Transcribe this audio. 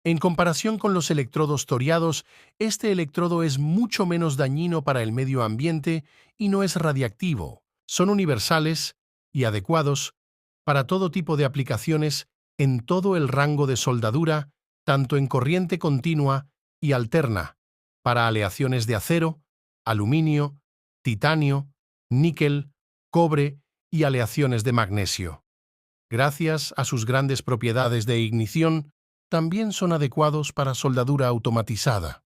En comparación con los electrodos toreados, este electrodo es mucho menos dañino para el medio ambiente y no es radiactivo. Son universales y adecuados para todo tipo de aplicaciones en todo el rango de soldadura, tanto en corriente continua y alterna, para aleaciones de acero, aluminio, titanio, níquel, cobre y aleaciones de magnesio. Gracias a sus grandes propiedades de ignición, también son adecuados para soldadura automatizada.